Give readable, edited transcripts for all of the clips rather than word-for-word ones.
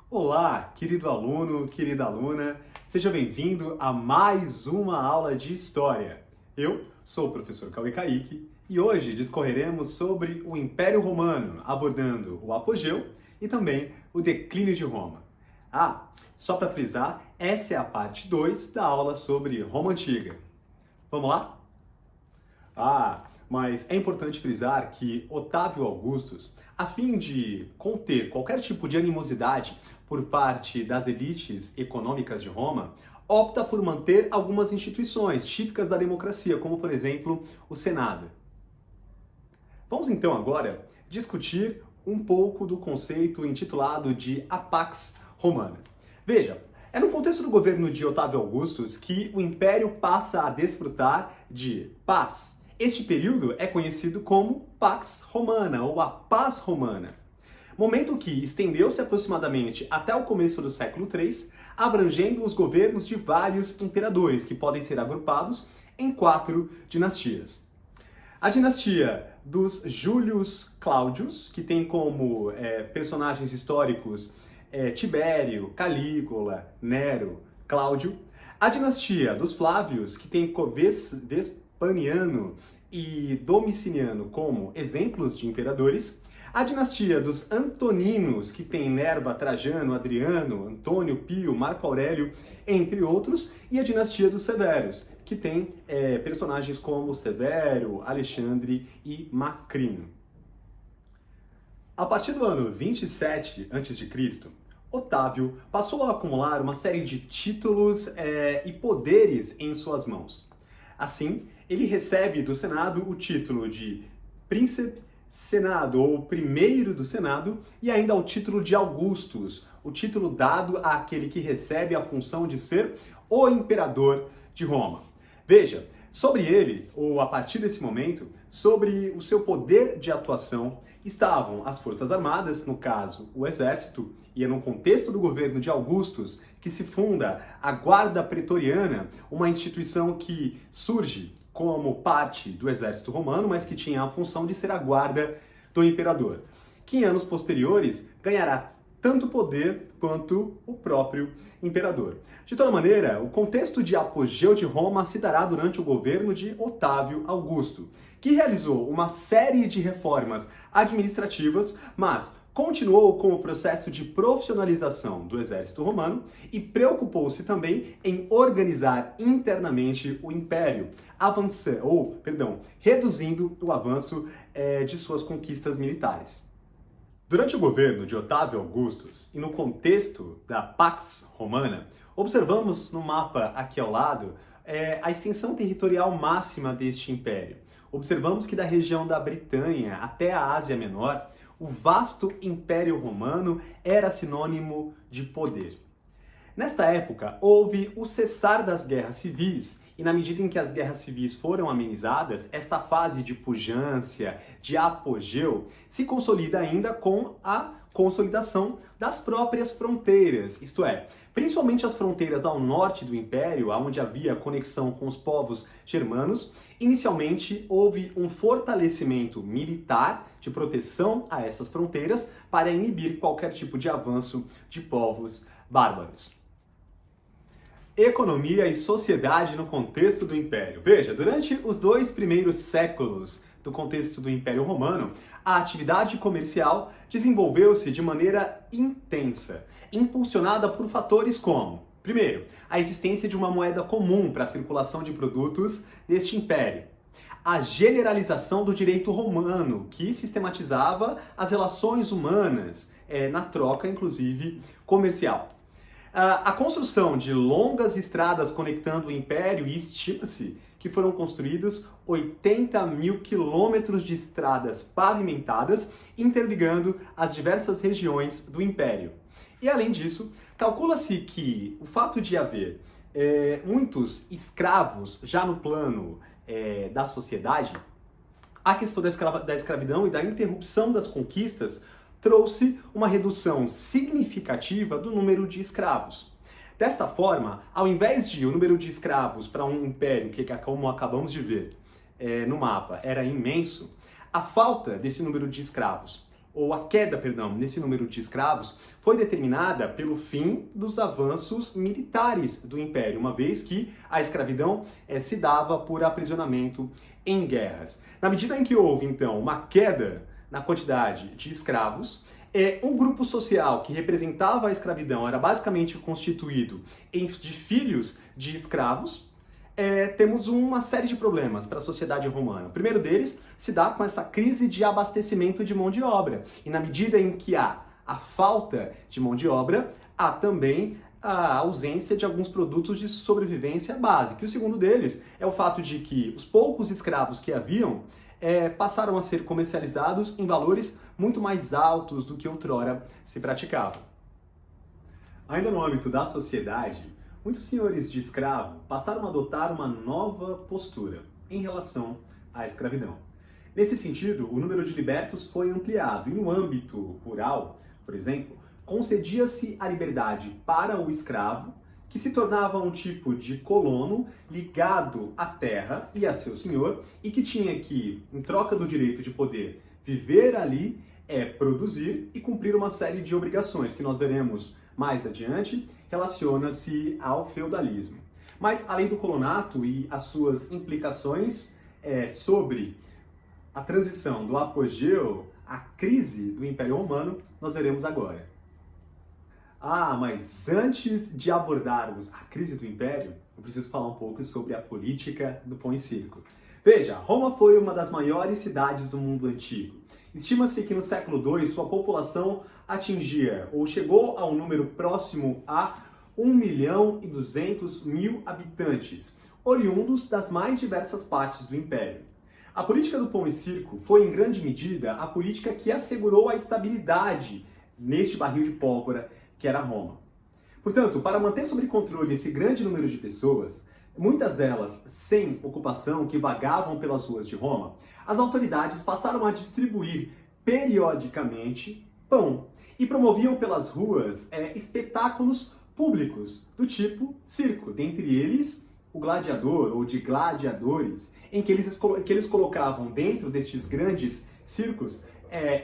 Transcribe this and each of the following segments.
Olá, querido aluno, querida aluna, seja bem-vindo a mais uma aula de História. Eu sou o professor Cauê Kaique e hoje discorreremos sobre o Império Romano, abordando o apogeu e também o declínio de Roma. Só para frisar, essa é a parte 2 da aula sobre Roma Antiga. Vamos lá? Mas é importante frisar que Otávio Augustus, a fim de conter qualquer tipo de animosidade por parte das elites econômicas de Roma, opta por manter algumas instituições típicas da democracia, como por exemplo o Senado. Vamos então agora discutir um pouco do conceito intitulado de a Pax Romana. Veja, é no contexto do governo de Otávio Augustus que o Império passa a desfrutar de paz. Este período é conhecido como Pax Romana, ou a Paz Romana. Momento que estendeu-se aproximadamente até o começo do século III, abrangendo os governos de vários imperadores, que podem ser agrupados em 4 dinastias. A dinastia dos Júlios Cláudios, que tem como personagens históricos Tibério, Calígula, Nero, Cláudio. A dinastia dos Flávios, que tem Vespasiano e Domiciano como exemplos de imperadores. A dinastia dos Antoninos, que tem Nerva, Trajano, Adriano, Antônio, Pio, Marco Aurélio, entre outros. E a dinastia dos Severos, que tem personagens como Severo, Alexandre e Macrino. A partir do ano 27 a.C., Otávio passou a acumular uma série de títulos e poderes em suas mãos. Assim, ele recebe do Senado o título de Príncipe Senado, ou Primeiro do Senado, e ainda o título de Augustus, o título dado àquele que recebe a função de ser o Imperador de Roma. Veja, sobre ele, ou a partir desse momento, sobre o seu poder de atuação, estavam as Forças Armadas, no caso, o Exército, e é no contexto do governo de Augustus que se funda a Guarda Pretoriana, uma instituição que surge como parte do exército romano, mas que tinha a função de ser a guarda do imperador, que em anos posteriores ganhará tanto poder quanto o próprio imperador. De toda maneira, o contexto de apogeu de Roma se dará durante o governo de Otávio Augusto, que realizou uma série de reformas administrativas, mas continuou com o processo de profissionalização do exército romano e preocupou-se também em organizar internamente o império, reduzindo o avanço de suas conquistas militares. Durante o governo de Otávio Augustus e no contexto da Pax Romana, observamos no mapa aqui ao lado a extensão territorial máxima deste império. Observamos que da região da Bretanha até a Ásia Menor, o vasto Império Romano era sinônimo de poder. Nesta época, houve o cessar das guerras civis, e na medida em que as guerras civis foram amenizadas, esta fase de pujança, de apogeu, se consolida ainda com a consolidação das próprias fronteiras, isto é, principalmente as fronteiras ao norte do Império, onde havia conexão com os povos germanos. Inicialmente, houve um fortalecimento militar de proteção a essas fronteiras para inibir qualquer tipo de avanço de povos bárbaros. Economia e sociedade no contexto do Império. Veja, durante os 2 primeiros séculos do contexto do Império Romano, a atividade comercial desenvolveu-se de maneira intensa, impulsionada por fatores como, primeiro, a existência de uma moeda comum para a circulação de produtos neste império, a generalização do direito romano, que sistematizava as relações humanas na troca, inclusive, comercial. A construção de longas estradas conectando o Império, e estima-se que foram construídos 80 mil quilômetros de estradas pavimentadas, interligando as diversas regiões do Império. E além disso, calcula-se que o fato de haver muitos escravos já no plano da sociedade, a questão da escravidão e da interrupção das conquistas trouxe uma redução significativa do número de escravos. Desta forma, ao invés de o número de escravos para um império, que como acabamos de ver, no mapa era imenso, a falta desse número de escravos, ou a queda, perdão, nesse número de escravos, foi determinada pelo fim dos avanços militares do Império, uma vez que a escravidão se dava por aprisionamento em guerras. Na medida em que houve, então, uma queda na quantidade de escravos, um grupo social que representava a escravidão era basicamente constituído de filhos de escravos. Temos uma série de problemas para a sociedade romana. O primeiro deles se dá com essa crise de abastecimento de mão de obra. E na medida em que há a falta de mão de obra, há também a ausência de alguns produtos de sobrevivência básica. E o segundo deles é o fato de que os poucos escravos que haviam passaram a ser comercializados em valores muito mais altos do que outrora se praticava. Ainda no âmbito da sociedade, muitos senhores de escravo passaram a adotar uma nova postura em relação à escravidão. Nesse sentido, o número de libertos foi ampliado e no âmbito rural, por exemplo, concedia-se a liberdade para o escravo, que se tornava um tipo de colono ligado à terra e a seu senhor e que tinha que, em troca do direito de poder viver ali, produzir e cumprir uma série de obrigações que nós veremos mais adiante, relaciona-se ao feudalismo. Mas, além do colonato e as suas implicações sobre a transição do apogeu à crise do Império Romano, nós veremos agora. Mas antes de abordarmos a crise do Império, eu preciso falar um pouco sobre a política do pão e circo. Veja, Roma foi uma das maiores cidades do mundo antigo. Estima-se que no século II sua população atingia ou chegou a um número próximo a 1.200.000 habitantes, oriundos das mais diversas partes do Império. A política do pão e circo foi, em grande medida, a política que assegurou a estabilidade neste barril de pólvora que era Roma. Portanto, para manter sob controle esse grande número de pessoas, muitas delas sem ocupação, que vagavam pelas ruas de Roma, as autoridades passaram a distribuir periodicamente pão e promoviam pelas ruas espetáculos públicos do tipo circo, dentre eles o gladiador ou de gladiadores, em que eles colocavam dentro destes grandes circos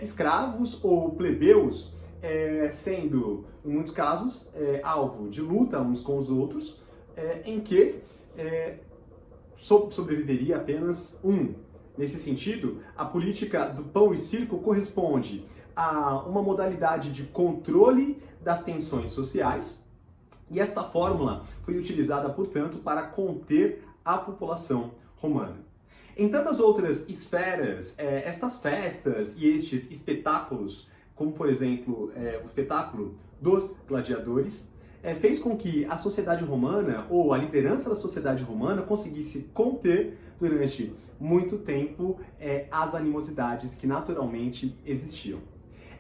escravos ou plebeus, sendo, em muitos casos, alvo de luta uns com os outros, em que sobreviveria apenas um. Nesse sentido, a política do pão e circo corresponde a uma modalidade de controle das tensões sociais, e esta fórmula foi utilizada, portanto, para conter a população romana. Em tantas outras esferas, estas festas e estes espetáculos, como por exemplo o espetáculo dos gladiadores, fez com que a sociedade romana, ou a liderança da sociedade romana, conseguisse conter durante muito tempo as animosidades que naturalmente existiam.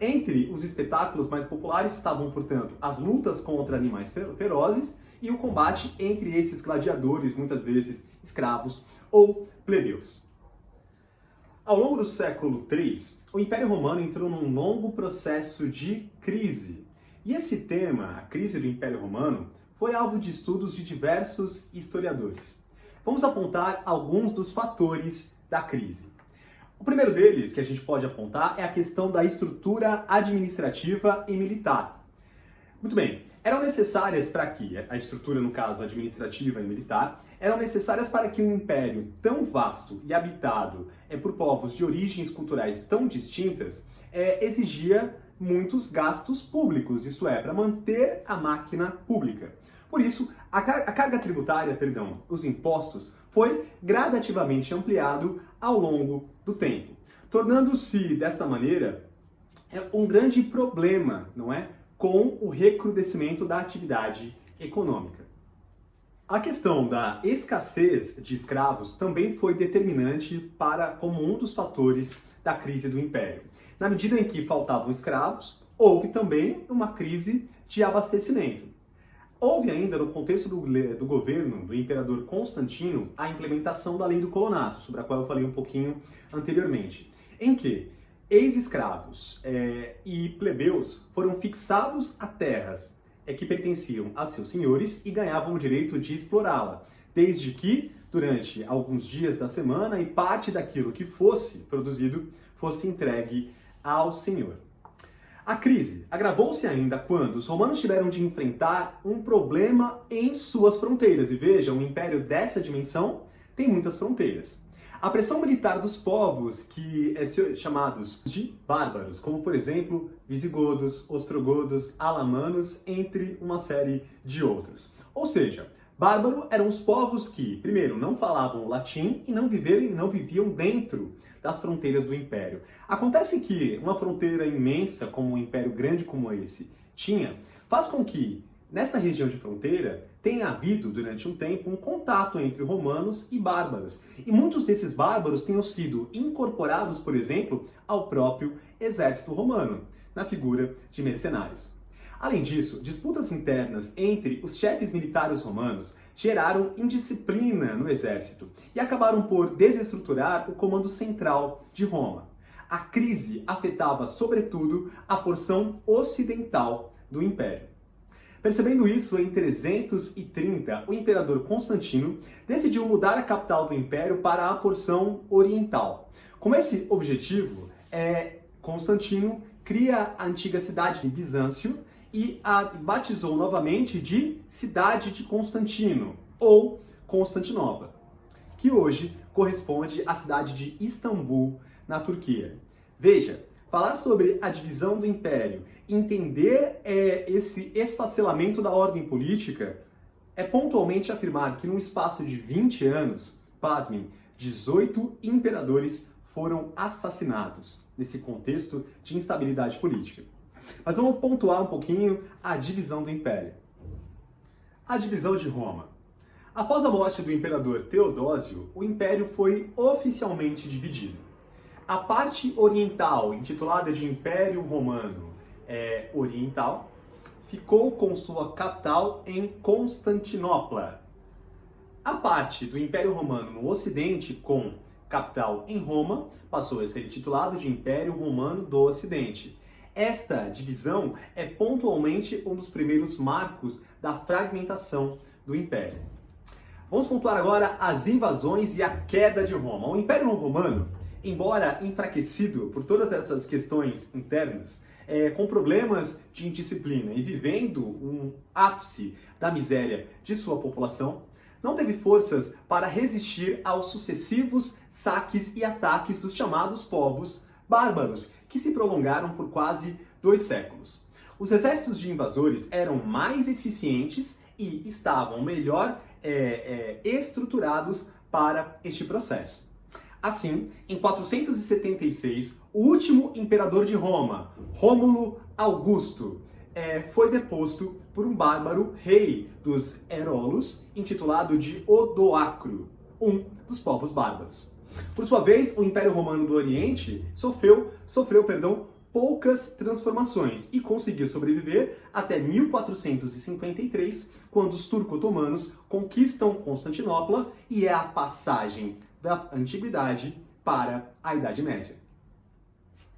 Entre os espetáculos mais populares estavam, portanto, as lutas contra animais ferozes e o combate entre esses gladiadores, muitas vezes escravos ou plebeus. Ao longo do século III, o Império Romano entrou num longo processo de crise. E esse tema, a crise do Império Romano, foi alvo de estudos de diversos historiadores. Vamos apontar alguns dos fatores da crise. O primeiro deles, que a gente pode apontar, é a questão da estrutura administrativa e militar. Muito bem, eram necessárias para que, a estrutura, no caso, administrativa e militar, eram necessárias para que um império tão vasto e habitado por povos de origens culturais tão distintas, exigia muitos gastos públicos, isto é, para manter a máquina pública. Por isso, a carga tributária, os impostos, foi gradativamente ampliado ao longo do tempo, tornando-se, desta maneira, um grande problema, não é, com o recrudescimento da atividade econômica. A questão da escassez de escravos também foi determinante como um dos fatores da crise do Império. Na medida em que faltavam escravos, houve também uma crise de abastecimento. Houve ainda, no contexto do governo do imperador Constantino, a implementação da lei do colonato, sobre a qual eu falei um pouquinho anteriormente, em que ex-escravos e plebeus foram fixados a terras que pertenciam a seus senhores e ganhavam o direito de explorá-la, desde que durante alguns dias da semana e parte daquilo que fosse produzido fosse entregue ao Senhor. A crise agravou-se ainda quando os romanos tiveram de enfrentar um problema em suas fronteiras. E veja, um império dessa dimensão tem muitas fronteiras. A pressão militar dos povos que chamados de bárbaros, como por exemplo visigodos, ostrogodos, alamanos, entre uma série de outros. Ou seja, bárbaro eram os povos que, primeiro, não falavam latim e não viviam dentro das fronteiras do império. Acontece que uma fronteira imensa, como um império grande como esse tinha, faz com que, nesta região de fronteira, tenha havido, durante um tempo, um contato entre romanos e bárbaros. E muitos desses bárbaros tenham sido incorporados, por exemplo, ao próprio exército romano, na figura de mercenários. Além disso, disputas internas entre os chefes militares romanos geraram indisciplina no exército e acabaram por desestruturar o comando central de Roma. A crise afetava, sobretudo, a porção ocidental do império. Percebendo isso, em 330, o imperador Constantino decidiu mudar a capital do império para a porção oriental. Com esse objetivo, Constantino cria a antiga cidade de Bizâncio e a batizou novamente de Cidade de Constantino, ou Constantinopla, que hoje corresponde à cidade de Istambul, na Turquia. Veja, falar sobre a divisão do império, entender esse esfacelamento da ordem política, é pontualmente afirmar que num espaço de 20 anos, pasmem, 18 imperadores foram assassinados nesse contexto de instabilidade política. Mas vamos pontuar um pouquinho a divisão do império. A divisão de Roma. Após a morte do imperador Teodósio, o império foi oficialmente dividido. A parte oriental, intitulada de Império Romano Oriental, ficou com sua capital em Constantinopla. A parte do Império Romano no Ocidente, com capital em Roma, passou a ser intitulado de Império Romano do Ocidente. Esta divisão é pontualmente um dos primeiros marcos da fragmentação do Império. Vamos pontuar agora as invasões e a queda de Roma. O Império Romano, embora enfraquecido por todas essas questões internas, com problemas de indisciplina e vivendo um ápice da miséria de sua população, não teve forças para resistir aos sucessivos saques e ataques dos chamados povos bárbaros, que se prolongaram por quase 2 séculos. Os exércitos de invasores eram mais eficientes e estavam melhor estruturados para este processo. Assim, em 476, o último imperador de Roma, Rômulo Augusto, foi deposto por um bárbaro rei dos Herolos, intitulado de Odoacro, um dos povos bárbaros. Por sua vez, o Império Romano do Oriente sofreu poucas transformações e conseguiu sobreviver até 1453, quando os turco-otomanos conquistam Constantinopla e é a passagem da Antiguidade para a Idade Média.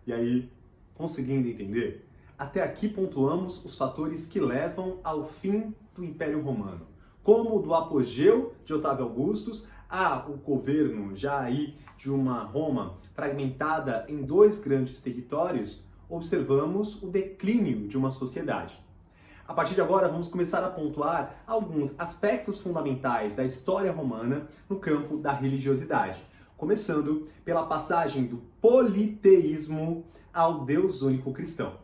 E aí, conseguindo entender? Até aqui pontuamos os fatores que levam ao fim do Império Romano, como do apogeu de Otávio Augusto o governo já aí de uma Roma fragmentada em 2 grandes territórios, observamos o declínio de uma sociedade. A partir de agora, vamos começar a pontuar alguns aspectos fundamentais da história romana no campo da religiosidade, começando pela passagem do politeísmo ao Deus único cristão.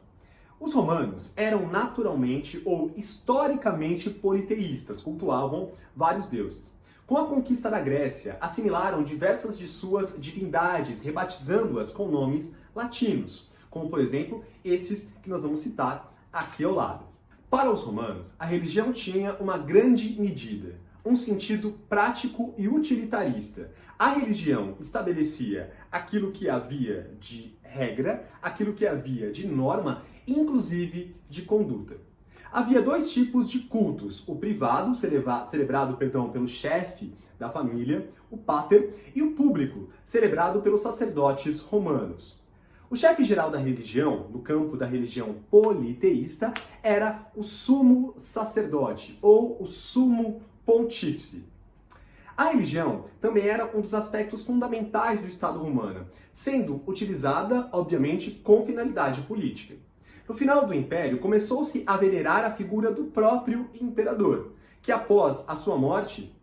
Os romanos eram naturalmente ou historicamente politeístas, cultuavam vários deuses. Com a conquista da Grécia, assimilaram diversas de suas divindades, rebatizando-as com nomes latinos, como, por exemplo, esses que nós vamos citar aqui ao lado. Para os romanos, a religião tinha uma grande medida, um sentido prático e utilitarista. A religião estabelecia aquilo que havia de regra, aquilo que havia de norma, inclusive de conduta. Havia 2 tipos de cultos, o privado, celebrado pelo chefe da família, o pater, e o público, celebrado pelos sacerdotes romanos. O chefe geral da religião, no campo da religião politeísta, era o sumo sacerdote, ou o sumo pontífice. A religião também era um dos aspectos fundamentais do Estado romano, sendo utilizada, obviamente, com finalidade política. No final do Império, começou-se a venerar a figura do próprio imperador, que após a sua morte,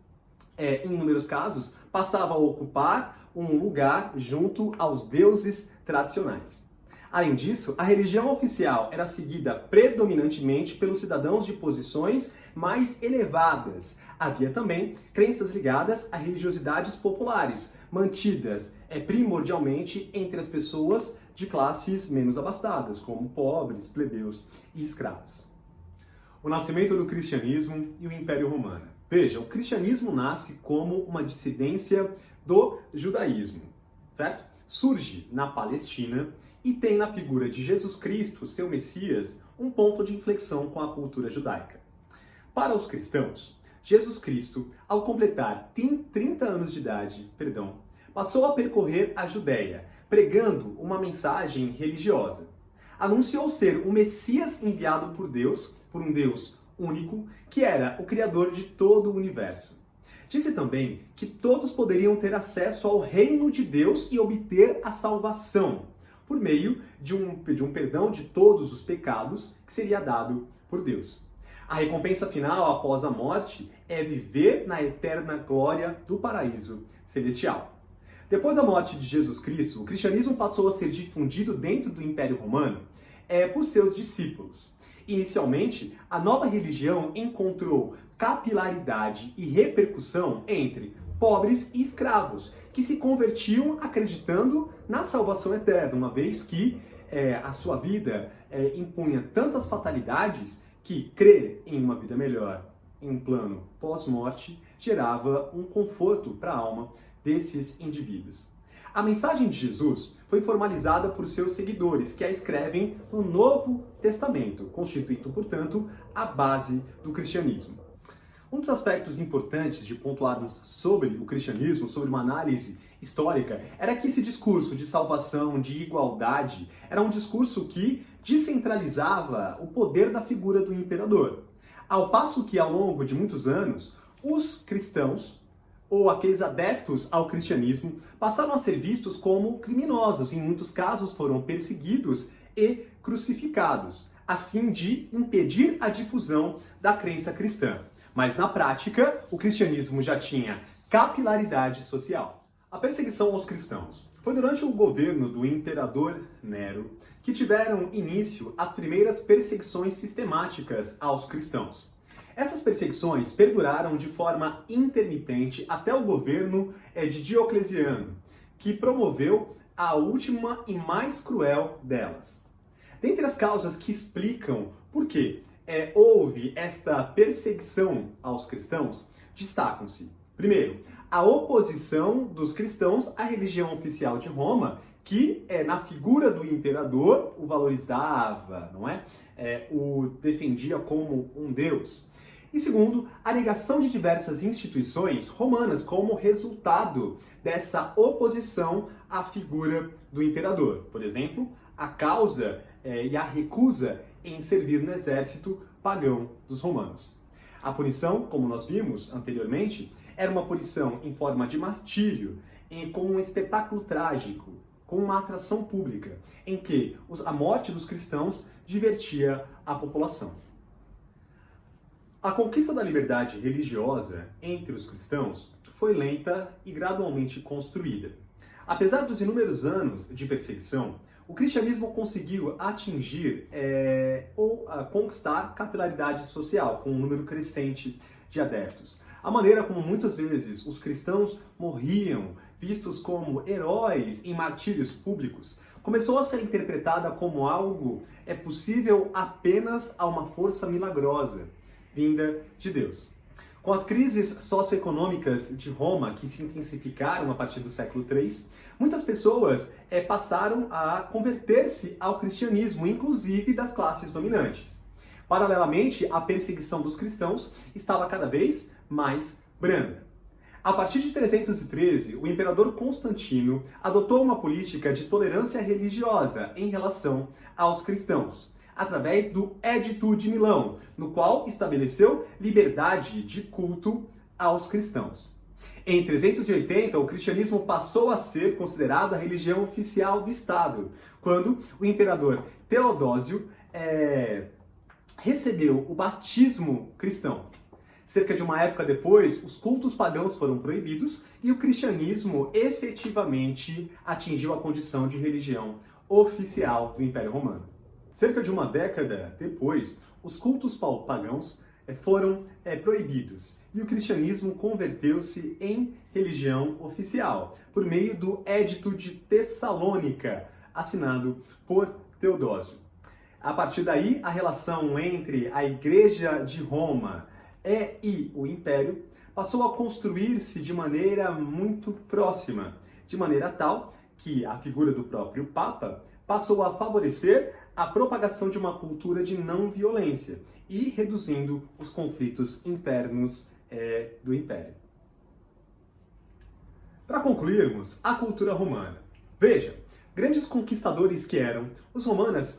em inúmeros casos, passava a ocupar um lugar junto aos deuses tradicionais. Além disso, a religião oficial era seguida predominantemente pelos cidadãos de posições mais elevadas. Havia também crenças ligadas a religiosidades populares, mantidas primordialmente entre as pessoas de classes menos abastadas, como pobres, plebeus e escravos. O nascimento do cristianismo e o Império Romano. Veja, o cristianismo nasce como uma dissidência do judaísmo, certo? Surge na Palestina e tem na figura de Jesus Cristo, seu Messias, um ponto de inflexão com a cultura judaica. Para os cristãos, Jesus Cristo, ao completar 30 anos de idade, passou a percorrer a Judéia, pregando uma mensagem religiosa. Anunciou ser o Messias enviado por Deus, por um Deus único, que era o Criador de todo o universo. Disse também que todos poderiam ter acesso ao reino de Deus e obter a salvação, por meio de um perdão de todos os pecados que seria dado por Deus. A recompensa final após a morte é viver na eterna glória do paraíso celestial. Depois da morte de Jesus Cristo, o cristianismo passou a ser difundido dentro do Império Romano por seus discípulos. Inicialmente, a nova religião encontrou capilaridade e repercussão entre pobres e escravos, que se convertiam acreditando na salvação eterna, uma vez que a sua vida impunha tantas fatalidades que crer em uma vida melhor, em um plano pós-morte, gerava um conforto para a alma desses indivíduos. A mensagem de Jesus foi formalizada por seus seguidores, que a escrevem no Novo Testamento, constituindo, portanto, a base do cristianismo. Um dos aspectos importantes de pontuarmos sobre o cristianismo, sobre uma análise histórica, era que esse discurso de salvação, de igualdade, era um discurso que descentralizava o poder da figura do imperador. Ao passo que, ao longo de muitos anos, os cristãos, ou aqueles adeptos ao cristianismo, passaram a ser vistos como criminosos. Em muitos casos foram perseguidos e crucificados, a fim de impedir a difusão da crença cristã. Mas na prática, o cristianismo já tinha capilaridade social. A perseguição aos cristãos. Foi durante o governo do imperador Nero que tiveram início as primeiras perseguições sistemáticas aos cristãos. Essas perseguições perduraram de forma intermitente até o governo de Diocleciano, que promoveu a última e mais cruel delas. Dentre as causas que explicam por que houve esta perseguição aos cristãos, destacam-se, primeiro, a oposição dos cristãos à religião oficial de Roma, que na figura do imperador o valorizava, não é? O defendia como um deus. E segundo, a negação de diversas instituições romanas como resultado dessa oposição à figura do imperador. Por exemplo, a causa e a recusa em servir no exército pagão dos romanos. A punição, como nós vimos anteriormente, era uma punição em forma de martírio, com um espetáculo trágico, com uma atração pública, em que a morte dos cristãos divertia a população. A conquista da liberdade religiosa entre os cristãos foi lenta e gradualmente construída. Apesar dos inúmeros anos de perseguição, o cristianismo conseguiu atingir ou conquistar capilaridade social com um número crescente de adeptos. A maneira como muitas vezes os cristãos morriam, vistos como heróis em martírios públicos, começou a ser interpretada como algo possível apenas a uma força milagrosa, vinda de Deus. Com as crises socioeconômicas de Roma, que se intensificaram a partir do século III, muitas pessoas passaram a converter-se ao cristianismo, inclusive das classes dominantes. Paralelamente, a perseguição dos cristãos estava cada vez mais branda. A partir de 313, o imperador Constantino adotou uma política de tolerância religiosa em relação aos cristãos, através do Edito de Milão, no qual estabeleceu liberdade de culto aos cristãos. Em 380, o cristianismo passou a ser considerado a religião oficial do Estado, quando o imperador Teodósio recebeu o batismo cristão. Cerca de uma época depois, os cultos pagãos foram proibidos e o cristianismo efetivamente atingiu a condição de religião oficial do Império Romano. Cerca de uma década depois, os cultos pagãos foram proibidos e o cristianismo converteu-se em religião oficial por meio do Édito de Tessalônica, assinado por Teodósio. A partir daí, a relação entre a Igreja de Roma e o Império passou a construir-se de maneira muito próxima, de maneira tal que a figura do próprio Papa passou a favorecer a propagação de uma cultura de não violência e reduzindo os conflitos internos do Império. Para concluirmos, a cultura romana. Veja, grandes conquistadores que eram, os romanos,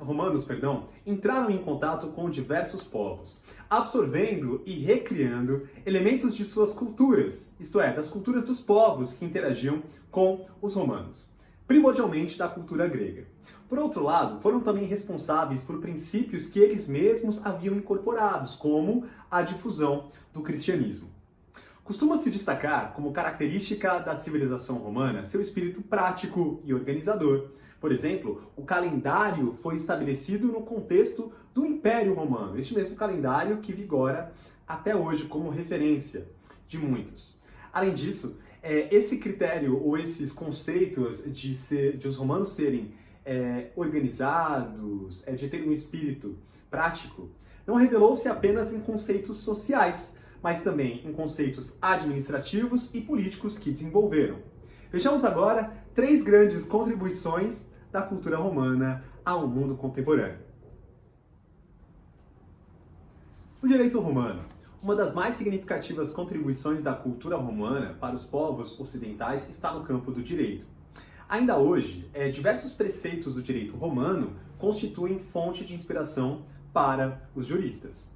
entraram em contato com diversos povos, absorvendo e recriando elementos de suas culturas, isto é, das culturas dos povos que interagiam com os romanos, primordialmente da cultura grega. Por outro lado, foram também responsáveis por princípios que eles mesmos haviam incorporados, como a difusão do cristianismo. Costuma-se destacar como característica da civilização romana seu espírito prático e organizador. Por exemplo, o calendário foi estabelecido no contexto do Império Romano, este mesmo calendário que vigora até hoje como referência de muitos. Além disso, esse critério ou esses conceitos de os romanos serem organizados, de ter um espírito prático, não revelou-se apenas em conceitos sociais, mas também em conceitos administrativos e políticos que desenvolveram. Vejamos agora 3 grandes contribuições da cultura romana ao mundo contemporâneo. O direito romano. Uma das mais significativas contribuições da cultura romana para os povos ocidentais está no campo do direito. Ainda hoje, diversos preceitos do direito romano constituem fonte de inspiração para os juristas.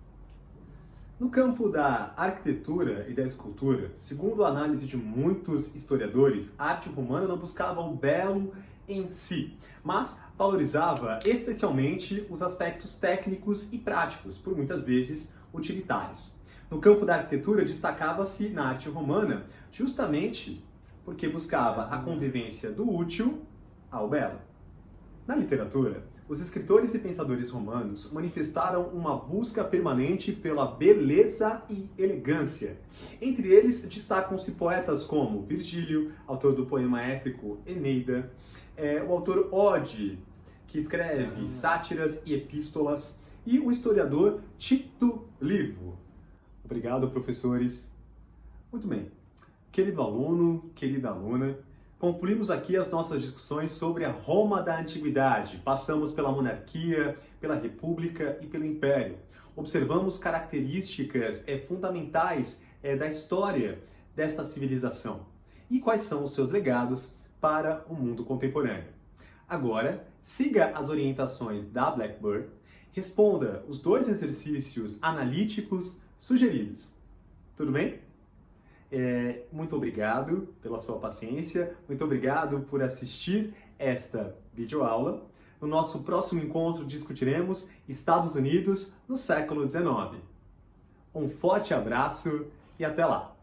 No campo da arquitetura e da escultura, segundo a análise de muitos historiadores, a arte romana não buscava o belo em si, mas valorizava especialmente os aspectos técnicos e práticos, por muitas vezes utilitários. No campo da arquitetura, destacava-se na arte romana justamente porque buscava a convivência do útil ao belo. Na literatura, os escritores e pensadores romanos manifestaram uma busca permanente pela beleza e elegância. Entre eles destacam-se poetas como Virgílio, autor do poema épico Eneida, o autor Odes, que escreve sátiras e epístolas, e o historiador Tito Livio. Obrigado, professores. Muito bem. Querido aluno, querida aluna, concluímos aqui as nossas discussões sobre a Roma da Antiguidade. Passamos pela monarquia, pela república e pelo império. Observamos características fundamentais da história desta civilização e quais são os seus legados para o mundo contemporâneo. Agora, siga as orientações da Blackboard, responda os 2 exercícios analíticos sugeridos. Tudo bem? Muito obrigado pela sua paciência, muito obrigado por assistir esta videoaula. No nosso próximo encontro discutiremos Estados Unidos no século XIX. Um forte abraço e até lá!